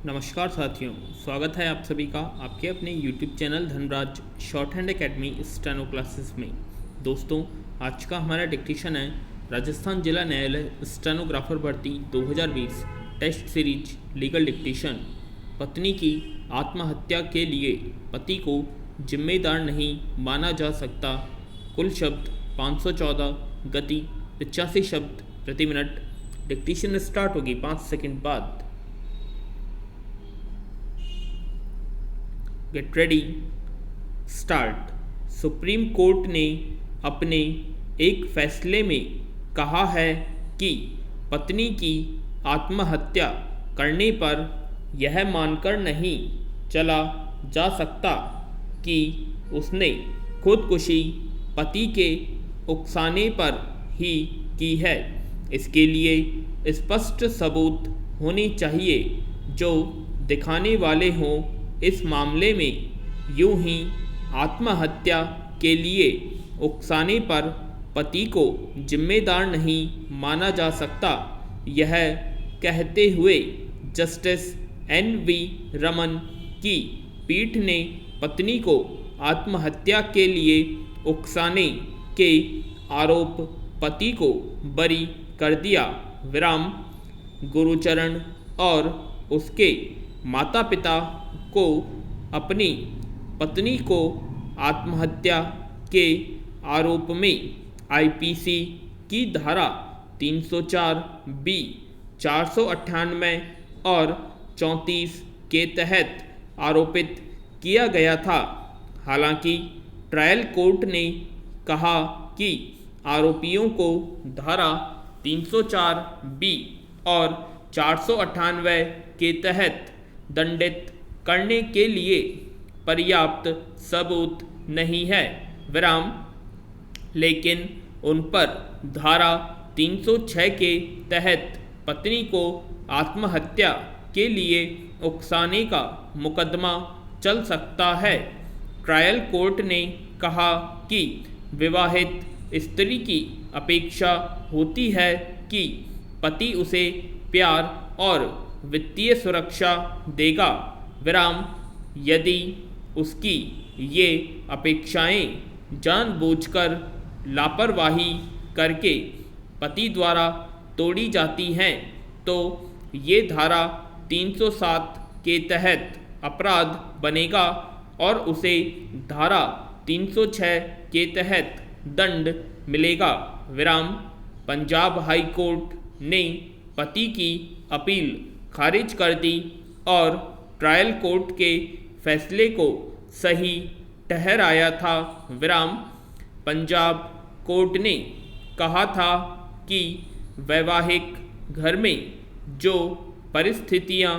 नमस्कार साथियों, स्वागत है आप सभी का आपके अपने YouTube channel Dhanraj short hand academy steno classes में। दोस्तों, आज का हमारा डिक्टेशन है राजस्थान जिला न्यायालय स्टेनोग्राफर भर्ती 2020 टेस्ट सीरीज लीगल डिक्टेशन। पत्नी की आत्महत्या के लिए पति को जिम्मेदार नहीं माना जा सकता। कुल शब्द 514, गति 85 शब्द प्रति मिनट। डिक्टेशन स्टार्ट होगी 5 सेकंड बाद। Get ready, start. Supreme court ने अपने एक फैसले में कहा है कि पत्नी की आत्महत्या करने पर यह मानकर नहीं चला जा सकता कि उसने खुदकुशी पति के उकसाने पर ही की है। इसके लिए स्पष्ट सबूत होने चाहिए जो दिखाने वाले हों इस मामले में यूं ही आत्महत्या के लिए उकसाने पर पति को जिम्मेदार नहीं माना जा सकता। यह कहते हुए जस्टिस NV रमन की पीठ ने पत्नी को आत्महत्या के लिए उकसाने के आरोप पति को बरी कर दिया। विराम। गुरुचरण और उसके माता पिता को अपनी पत्नी को आत्महत्या के आरोप में IPC की धारा 304B, 498 और 34 के तहत आरोपित किया गया था। हालांकि ट्रायल कोर्ट ने कहा कि आरोपियों को धारा 304B और 498 के तहत दंडित करने के लिए पर्याप्त सबूत नहीं है। विराम। लेकिन उन पर धारा 306 के तहत पत्नी को आत्महत्या के लिए उकसाने का मुकदमा चल सकता है। ट्रायल कोर्ट ने कहा कि विवाहित स्त्री की अपेक्षा होती है कि पति उसे प्यार और वित्तीय सुरक्षा देगा। विराम। यदि उसकी ये अपेक्षाएं जानबूझकर लापरवाही करके पति द्वारा तोड़ी जाती हैं तो ये धारा 307 के तहत अपराध बनेगा और उसे धारा 306 के तहत दंड मिलेगा। विराम। पंजाब हाई कोर्ट ने पति की अपील खारिज कर दी और ट्रायल कोर्ट के फैसले को सही ठहराया था। विराम। पंजाब कोर्ट ने कहा था कि वैवाहिक घर में जो परिस्थितियां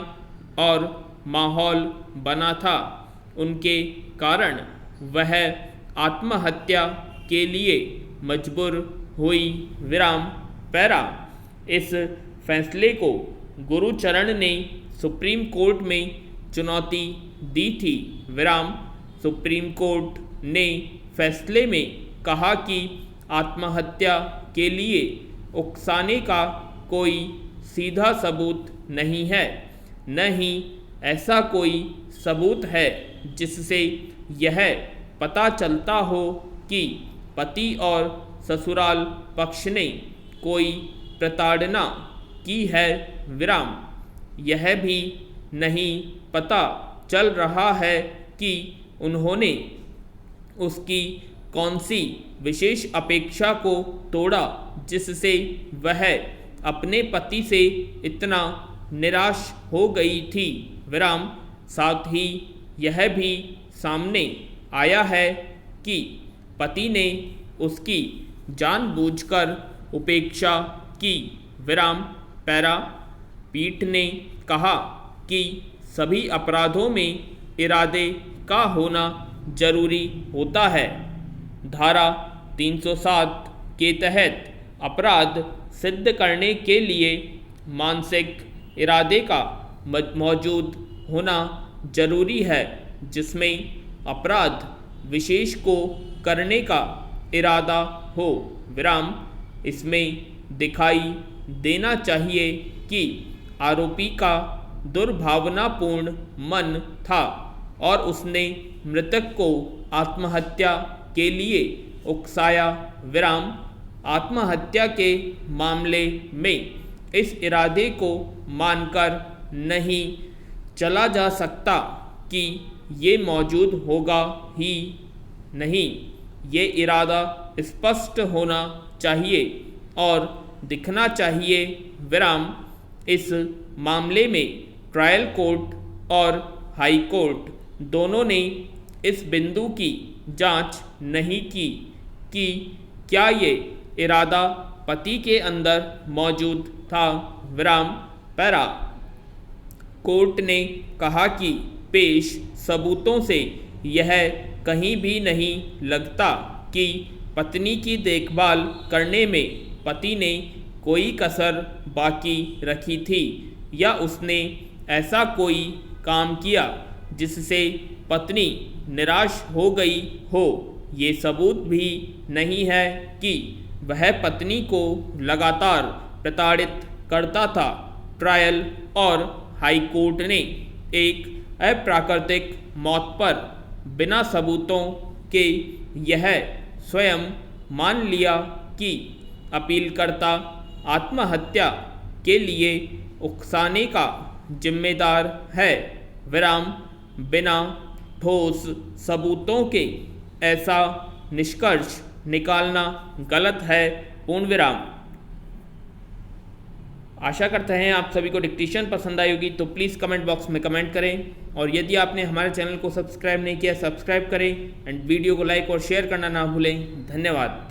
और माहौल बना था उनके कारण वह आत्महत्या के लिए मजबूर हुई। विराम। पैरा। इस फैसले को गुरुचरण ने सुप्रीम कोर्ट में चुनौती दी थी। विराम। सुप्रीम कोर्ट ने फैसले में कहा कि आत्महत्या के लिए उकसाने का कोई सीधा सबूत नहीं है, न ही ऐसा कोई सबूत है जिससे यह पता चलता हो कि पति और ससुराल पक्ष ने कोई प्रताड़ना की है। विराम। यह भी नहीं पता चल रहा है कि उन्होंने उसकी कौन सी विशेष अपेक्षा को तोड़ा जिससे वह अपने पति से इतना निराश हो गई थी। विराम। साथ ही यह भी सामने आया है कि पति ने उसकी जानबूझकर उपेक्षा की। विराम। पैरा। पीठ ने कहा कि सभी अपराधों में इरादे का होना जरूरी होता है। धारा 307 के तहत अपराध सिद्ध करने के लिए मानसिक इरादे का मौजूद होना जरूरी है जिसमें अपराध विशेष को करने का इरादा हो। विराम। इसमें दिखाई देना चाहिए कि आरोपी का दुर्भावनापूर्ण मन था और उसने मृतक को आत्महत्या के लिए उकसाया। विराम। आत्महत्या के मामले में इस इरादे को मानकर नहीं चला जा सकता कि ये मौजूद होगा ही नहीं। ये इरादा स्पष्ट होना चाहिए और दिखना चाहिए। विराम। इस मामले में ट्रायल कोर्ट और हाई कोर्ट दोनों ने इस बिंदु की जांच नहीं की कि क्या ये इरादा पति के अंदर मौजूद था। विराम। पैरा। कोर्ट ने कहा कि पेश सबूतों से यह कहीं भी नहीं लगता कि पत्नी की देखभाल करने में पति ने कोई कसर बाकी रखी थी या उसने ऐसा कोई काम किया जिससे पत्नी निराश हो गई हो। ये सबूत भी नहीं है कि वह पत्नी को लगातार प्रताड़ित करता था। ट्रायल और हाई कोर्ट ने एक अप्राकृतिक मौत पर बिना सबूतों के यह स्वयं मान लिया कि अपीलकर्ता आत्महत्या के लिए उकसाने का जिम्मेदार है। विराम। बिना ठोस सबूतों के ऐसा निष्कर्ष निकालना गलत है। पूर्ण विराम। आशा करते हैं आप सभी को डिक्टेशन पसंद आई होगी, तो प्लीज़ कमेंट बॉक्स में कमेंट करें और यदि आपने हमारे चैनल को सब्सक्राइब नहीं किया सब्सक्राइब करें एंड वीडियो को लाइक और शेयर करना ना भूलें। धन्यवाद।